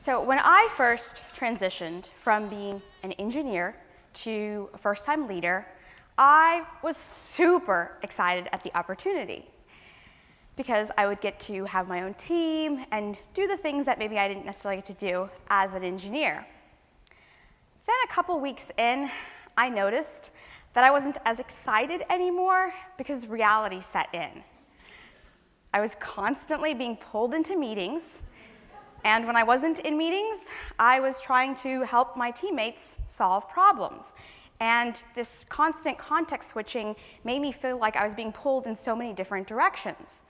So when I first transitioned from being an engineer to a first-time leader, I was super excited at the opportunity because I would get to have my own team and do the things that maybe I didn't necessarily get to do as an engineer. Then a couple weeks in, I noticed that I wasn't as excited anymore because reality set in. I was constantly being pulled into meetings, and when I wasn't in meetings, I was trying to help my teammates solve problems. And this constant context switching made me feel like I was being pulled in so many different directions.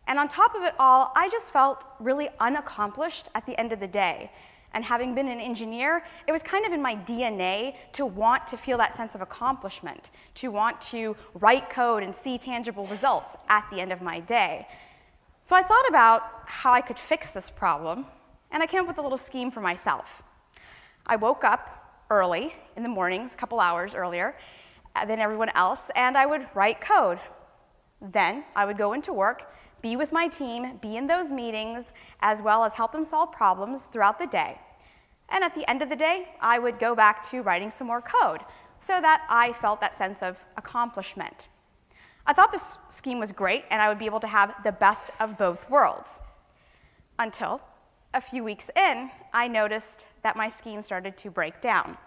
And on top of it all, I just felt really unaccomplished at the end of the day. And having been an engineer, it was kind of in my DNA to want to feel that sense of accomplishment, to want to write code and see tangible results at the end of my day. So I thought about how I could fix this problem, and I came up with a little scheme for myself. I woke up early in the mornings, a couple hours earlier than everyone else, and I would write code. Then I would go into work, be with my team, be in those meetings, as well as help them solve problems throughout the day. And at the end of the day, I would go back to writing some more code so that I felt that sense of accomplishment. I thought this scheme was great, and I would be able to have the best of both worlds. Until a few weeks in, I noticed that my scheme started to break down.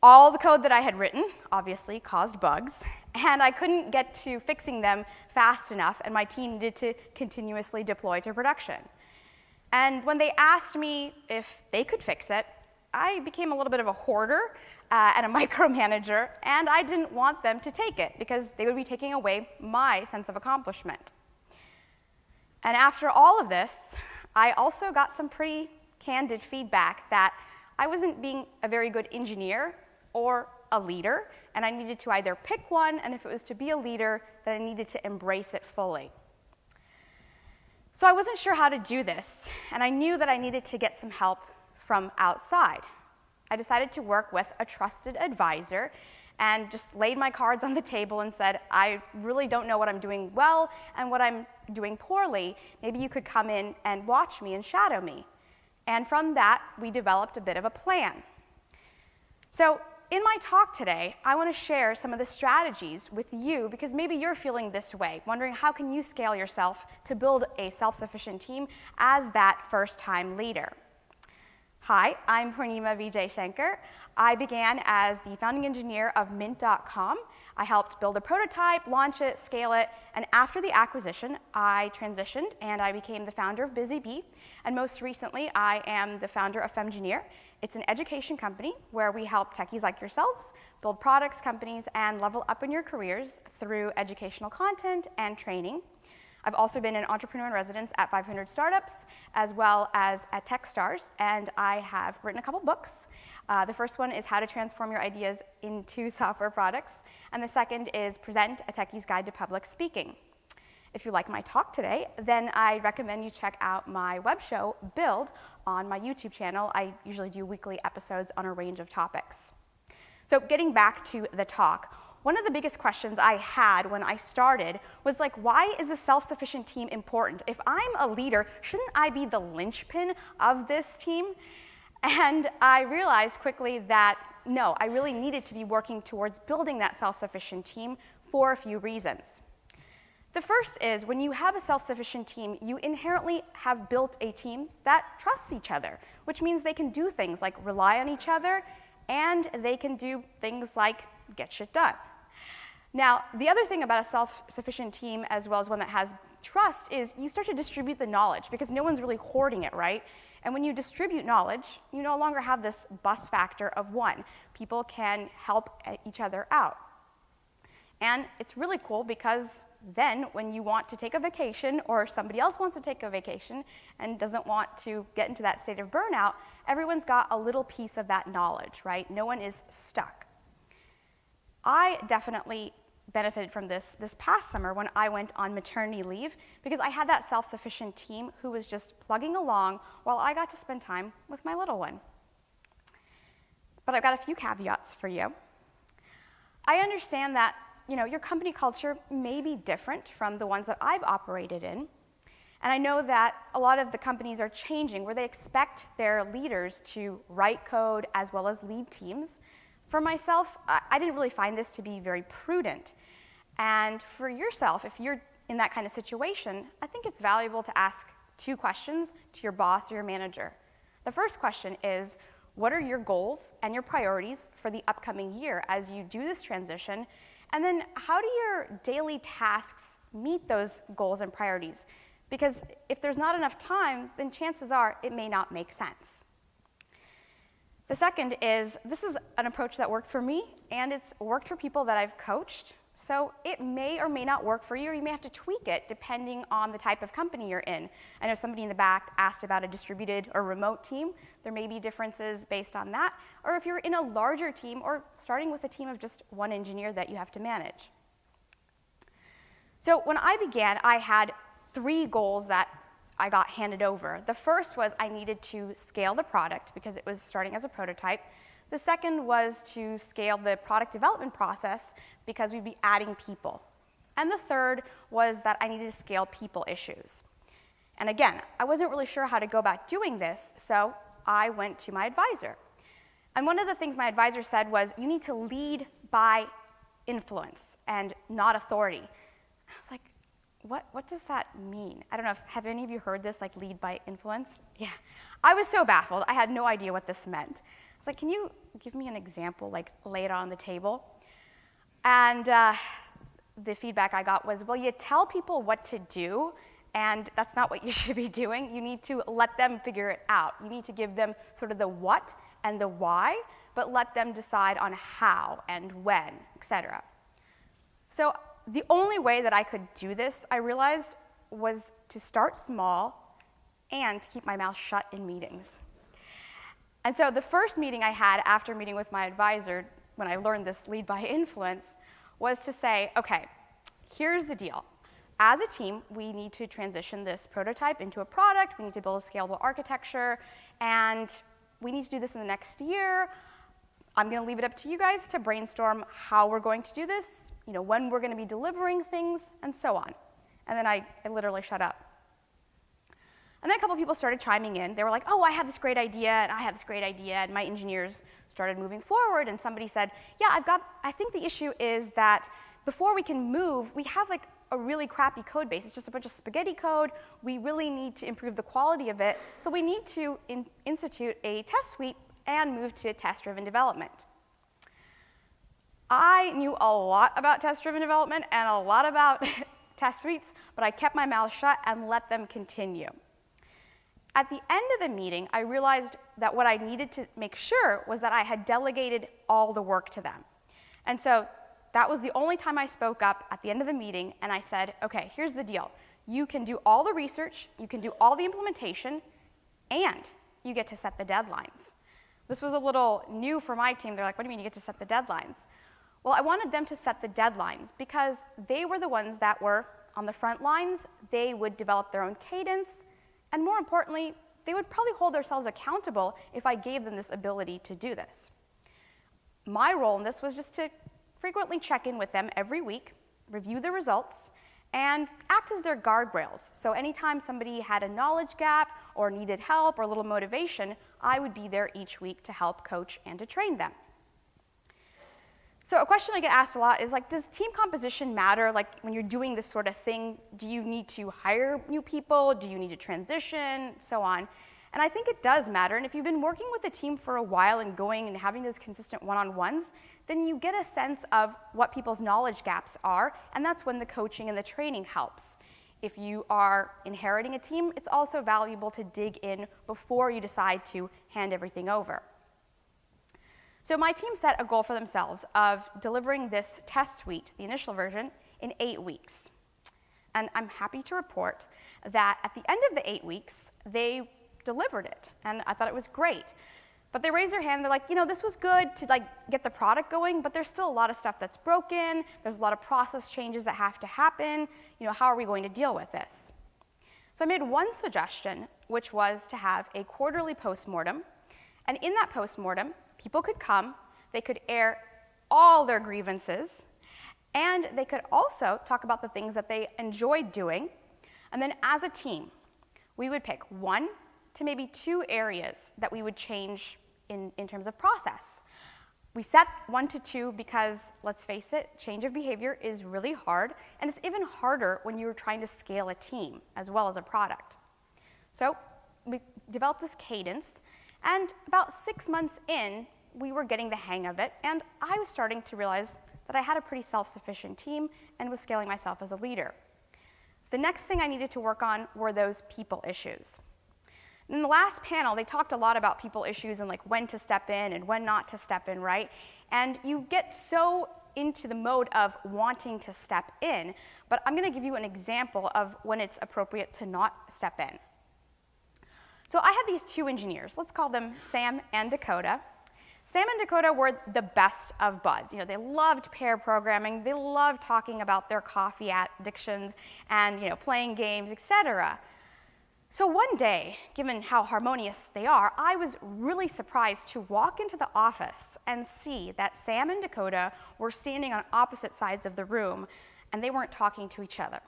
All the code that I had written obviously caused bugs, and I couldn't get to fixing them fast enough, and my team needed to continuously deploy to production. And when they asked me if they could fix it, I became a little bit of a hoarder and a micromanager, and I didn't want them to take it because they would be taking away my sense of accomplishment. And after all of this, I also got some pretty candid feedback that I wasn't being a very good engineer or a leader, and I needed to either pick one, and if it was to be a leader, then I needed to embrace it fully. So I wasn't sure how to do this, and I knew that I needed to get some help from outside. I decided to work with a trusted advisor and just laid my cards on the table and said, I really don't know what I'm doing well and what I'm doing poorly. Maybe you could come in and watch me and shadow me. And from that, we developed a bit of a plan. So in my talk today, I want to share some of the strategies with you because maybe you're feeling this way, wondering how can you scale yourself to build a self-sufficient team as that first-time leader. Hi, I'm Poornima Vijayashanker. I began as the founding engineer of Mint.com. I helped build a prototype, launch it, scale it, and after the acquisition, I transitioned and I became the founder of BusyBee. And most recently, I am the founder of Femgineer. It's an education company where we help techies like yourselves build products, companies, and level up in your careers through educational content and training. I've also been an entrepreneur in residence at 500 startups, as well as at Techstars, and I have written a couple books. The first one is How to Transform Your Ideas into Software Products, and the second is Present, a Techie's Guide to Public Speaking. If you like my talk today, then I recommend you check out my web show, Build, on my YouTube channel. I usually do weekly episodes on a range of topics. So getting back to the talk, one of the biggest questions I had when I started was like, why is a self-sufficient team important? If I'm a leader, shouldn't I be the linchpin of this team? And I realized quickly that no, I really needed to be working towards building that self-sufficient team for a few reasons. The first is when you have a self-sufficient team, you inherently have built a team that trusts each other, which means they can do things like rely on each other, and they can do things like get shit done. Now, the other thing about a self-sufficient team, as well as one that has trust, is you start to distribute the knowledge because no one's really hoarding it, right? And when you distribute knowledge, you no longer have this bus factor of one. People can help each other out. And it's really cool because then when you want to take a vacation or somebody else wants to take a vacation and doesn't want to get into that state of burnout, everyone's got a little piece of that knowledge, right? No one is stuck. I definitely benefited from this past summer when I went on maternity leave because I had that self-sufficient team who was just plugging along while I got to spend time with my little one. But I've got a few caveats for you. I understand that your company culture may be different from the ones that I've operated in. And I know that a lot of the companies are changing where they expect their leaders to write code as well as lead teams. For myself, I didn't really find this to be very prudent. And for yourself, if you're in that kind of situation, I think it's valuable to ask 2 questions to your boss or your manager. The first question is, what are your goals and your priorities for the upcoming year as you do this transition? And then how do your daily tasks meet those goals and priorities? Because if there's not enough time, then chances are it may not make sense. The second is, this is an approach that worked for me, and it's worked for people that I've coached. So it may or may not work for you, or you may have to tweak it depending on the type of company you're in. I know somebody in the back asked about a distributed or remote team. There may be differences based on that. Or if you're in a larger team, or starting with a team of just 1 engineer that you have to manage. So when I began, I had 3 goals that I got handed over. The first was I needed to scale the product because it was starting as a prototype. The second was to scale the product development process because we'd be adding people. And the third was that I needed to scale people issues. And again, I wasn't really sure how to go about doing this, so I went to my advisor. And one of the things my advisor said was, you need to lead by influence and not authority. I was like, what does that mean? I don't know, have any of you heard this, like lead by influence? Yeah. I was so baffled. I had no idea what this meant. I was like, can you give me an example, like lay it on the table? And the feedback I got was, well, you tell people what to do, and that's not what you should be doing. You need to let them figure it out. You need to give them sort of the what and the why, but let them decide on how and when, etc. So the only way that I could do this, I realized, was to start small and keep my mouth shut in meetings. And so the first meeting I had after meeting with my advisor, when I learned this lead by influence, was to say, okay, here's the deal. As a team, we need to transition this prototype into a product. We need to build a scalable architecture, and we need to do this in the next year. I'm going to leave it up to you guys to brainstorm how we're going to do this, when we're going to be delivering things, and so on. And then I literally shut up. And then a couple people started chiming in. They were like, oh, I have this great idea, and I have this great idea, and my engineers started moving forward, and somebody said, yeah, I think the issue is that before we can move, we have like a really crappy code base. It's just a bunch of spaghetti code. We really need to improve the quality of it, so we need to institute a test suite and move to test-driven development. I knew a lot about test-driven development and a lot about test suites, but I kept my mouth shut and let them continue. At the end of the meeting, I realized that what I needed to make sure was that I had delegated all the work to them. And so that was the only time I spoke up at the end of the meeting, and I said, okay, here's the deal. You can do all the research, you can do all the implementation, and you get to set the deadlines. This was a little new for my team. They're like, what do you mean you get to set the deadlines? Well, I wanted them to set the deadlines because they were the ones that were on the front lines. They would develop their own cadence, and more importantly, they would probably hold themselves accountable if I gave them this ability to do this. My role in this was just to frequently check in with them every week, review the results, and act as their guardrails. So anytime somebody had a knowledge gap or needed help or a little motivation, I would be there each week to help coach and to train them. So a question I get asked a lot is, like, does team composition matter? Like, when you're doing this sort of thing, do you need to hire new people? Do you need to transition? So on. And I think it does matter. And if you've been working with a team for a while and going and having those consistent one-on-ones, then you get a sense of what people's knowledge gaps are, and that's when the coaching and the training helps. If you are inheriting a team, it's also valuable to dig in before you decide to hand everything over. So my team set a goal for themselves of delivering this test suite, the initial version, in 8 weeks. And I'm happy to report that at the end of the 8 weeks, they delivered it, and I thought it was great. But they raised their hand, they're like, this was good to get the product going, but there's still a lot of stuff that's broken, there's a lot of process changes that have to happen, how are we going to deal with this? So I made one suggestion, which was to have a quarterly postmortem, and in that postmortem, people could come, they could air all their grievances, and they could also talk about the things that they enjoyed doing, And then as a team, we would pick 1 to maybe 2 areas that we would change in terms of process. We set 1 to 2 because, let's face it, change of behavior is really hard, and it's even harder when you're trying to scale a team as well as a product. So we developed this cadence, and about 6 months in, we were getting the hang of it, and I was starting to realize that I had a pretty self-sufficient team and was scaling myself as a leader. The next thing I needed to work on were those people issues. In the last panel, they talked a lot about people issues and like when to step in and when not to step in, right? And you get so into the mode of wanting to step in, but I'm going to give you an example of when it's appropriate to not step in. So I had these 2 engineers. Let's call them Sam and Dakota. Sam and Dakota were the best of buds. You know, they loved pair programming. They loved talking about their coffee addictions and, you know, playing games, etc. So one day, given how harmonious they are, I was really surprised to walk into the office and see that Sam and Dakota were standing on opposite sides of the room, and they weren't talking to each other.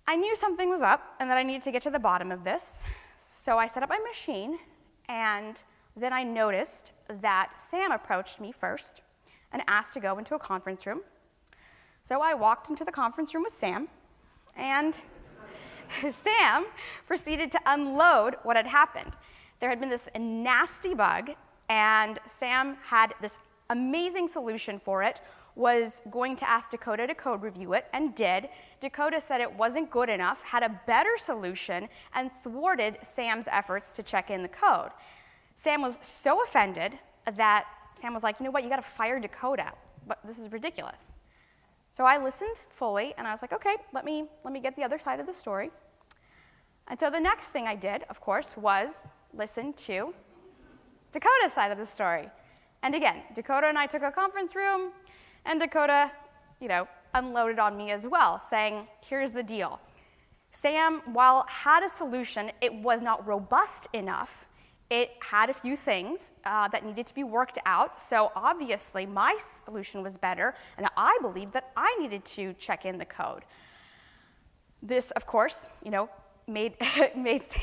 I knew something was up and that I needed to get to the bottom of this, so I set up my machine, and then I noticed that Sam approached me first and asked to go into a conference room. So I walked into the conference room with Sam, and Sam proceeded to unload what had happened. There had been this nasty bug, and Sam had this amazing solution for it, was going to ask Dakota to code review it, and did. Dakota said it wasn't good enough, had a better solution, and thwarted Sam's efforts to check in the code. Sam was so offended that Sam was like, you know what, you gotta fire Dakota, but this is ridiculous. So I listened fully, and I was like, okay, let me get the other side of the story. And so the next thing I did, of course, was listen to Dakota's side of the story. And again, Dakota and I took a conference room, and Dakota, you know, unloaded on me as well, saying, here's the deal. Sam, while had a solution, it was not robust enough. It had a few things that needed to be worked out, so obviously my solution was better, and I believed that I needed to check in the code. This, of course, you know, made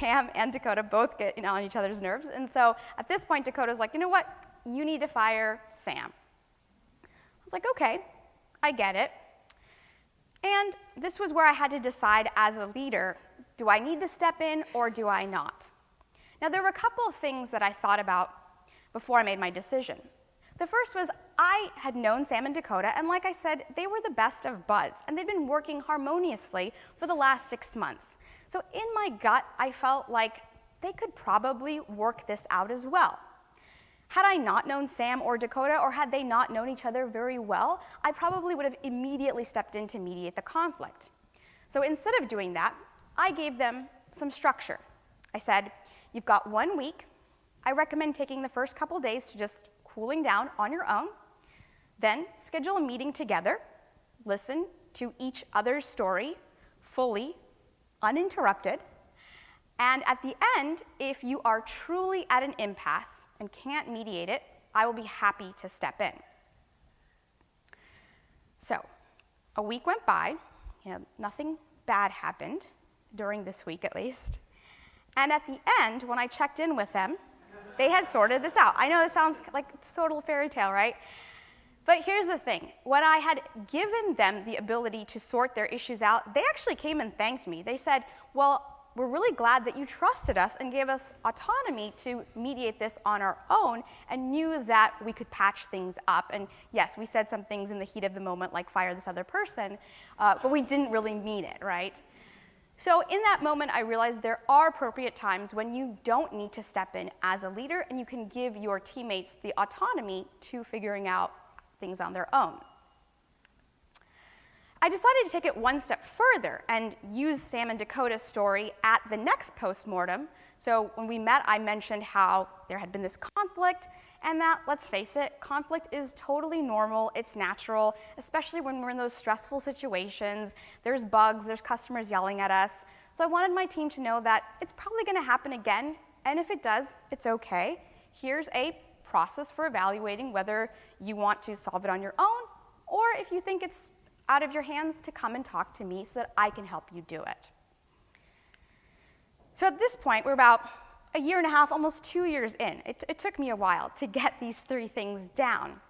Sam and Dakota both get, you know, on each other's nerves, and so at this point, Dakota's like, you know what, you need to fire Sam. I was like, okay, I get it. And this was where I had to decide as a leader, do I need to step in or do I not? Now, there were a couple of things that I thought about before I made my decision. The first was I had known Sam and Dakota, and like I said, they were the best of buds, and they'd been working harmoniously for the last 6 months. So in my gut, I felt like they could probably work this out as well. Had I not known Sam or Dakota, or had they not known each other very well, I probably would have immediately stepped in to mediate the conflict. So instead of doing that, I gave them some structure. I said, you've got 1 week. I recommend taking the first couple days to just cooling down on your own. Then schedule a meeting together, listen to each other's story fully, uninterrupted. And at the end, if you are truly at an impasse and can't mediate it, I will be happy to step in. So a week went by. You know, nothing bad happened during this week at least. And at the end, when I checked in with them, they had sorted this out. I know this sounds like a total fairy tale, right? But here's the thing. When I had given them the ability to sort their issues out, they actually came and thanked me. They said, well, we're really glad that you trusted us and gave us autonomy to mediate this on our own and knew that we could patch things up. And yes, we said some things in the heat of the moment, like fire this other person, but we didn't really mean it, right? So in that moment, I realized there are appropriate times when you don't need to step in as a leader, and you can give your teammates the autonomy to figuring out things on their own. I decided to take it one step further and use Sam and Dakota's story at the next postmortem. So when we met, I mentioned how there had been this conflict, and that, let's face it, conflict is totally normal, it's natural, especially when we're in those stressful situations. There's bugs, there's customers yelling at us. So I wanted my team to know that it's probably gonna happen again, and if it does, it's okay. Here's a process for evaluating whether you want to solve it on your own, or if you think it's out of your hands to come and talk to me so that I can help you do it. So at this point, we're about a year and a half, almost 2 years in. It took me a while to get these 3 things down.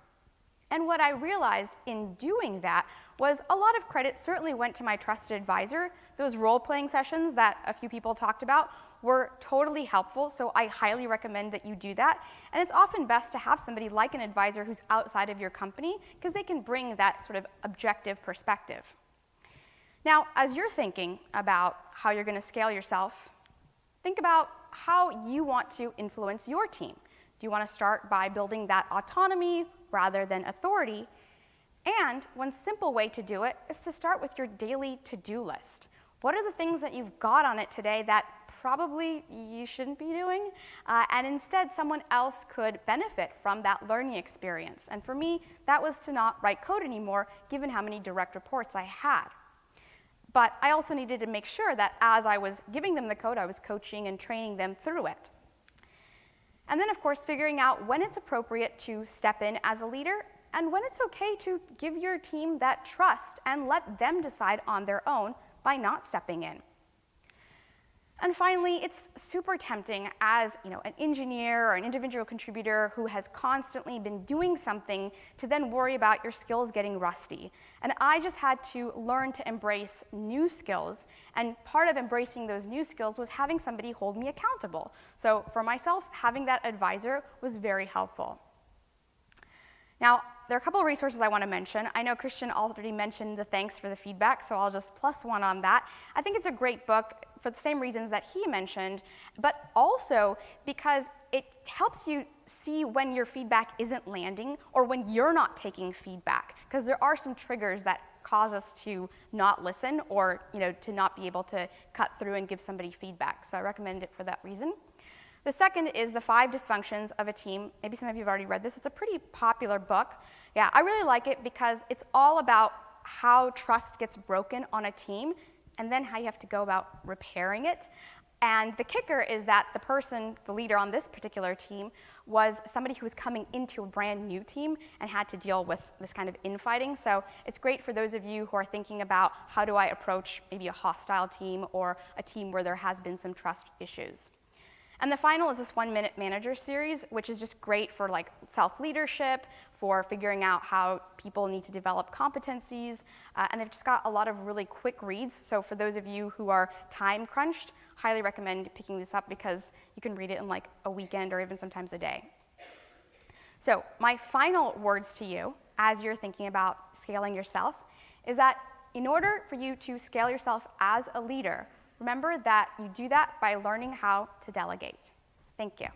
And what I realized in doing that was a lot of credit certainly went to my trusted advisor. Those role-playing sessions that a few people talked about were totally helpful, so I highly recommend that you do that. And it's often best to have somebody like an advisor who's outside of your company, because they can bring that sort of objective perspective. Now, as you're thinking about how you're going to scale yourself, think about how you want to influence your team. Do you want to start by building that autonomy rather than authority? And one simple way to do it is to start with your daily to-do list. What are the things that you've got on it today that probably you shouldn't be doing? And instead, someone else could benefit from that learning experience. And for me, that was to not write code anymore, given how many direct reports I had. But I also needed to make sure that as I was giving them the code, I was coaching and training them through it. And then, of course, figuring out when it's appropriate to step in as a leader and when it's okay to give your team that trust and let them decide on their own by not stepping in. And finally, it's super tempting as an engineer or an individual contributor who has constantly been doing something to then worry about your skills getting rusty. And I just had to learn to embrace new skills. And part of embracing those new skills was having somebody hold me accountable. So for myself, having that advisor was very helpful. Now, there are a couple of resources I want to mention. I know Christian already mentioned the thanks for the feedback, so I'll just plus one on that. I think it's a great book for the same reasons that he mentioned, but also because it helps you see when your feedback isn't landing or when you're not taking feedback, because there are some triggers that cause us to not listen or to not be able to cut through and give somebody feedback. So I recommend it for that reason. The second is The 5 Dysfunctions of a Team. Maybe some of you have already read this. It's a pretty popular book. Yeah, I really like it because it's all about how trust gets broken on a team and then how you have to go about repairing it. And the kicker is that the person, the leader on this particular team, was somebody who was coming into a brand new team and had to deal with this kind of infighting. So it's great for those of you who are thinking about how do I approach maybe a hostile team or a team where there has been some trust issues. And the final is this 1-Minute Manager series, which is just great for self-leadership, for figuring out how people need to develop competencies, and they've just got a lot of really quick reads. So for those of you who are time crunched, highly recommend picking this up because you can read it in a weekend or even sometimes a day. So my final words to you as you're thinking about scaling yourself is that in order for you to scale yourself as a leader, remember that you do that by learning how to delegate. Thank you.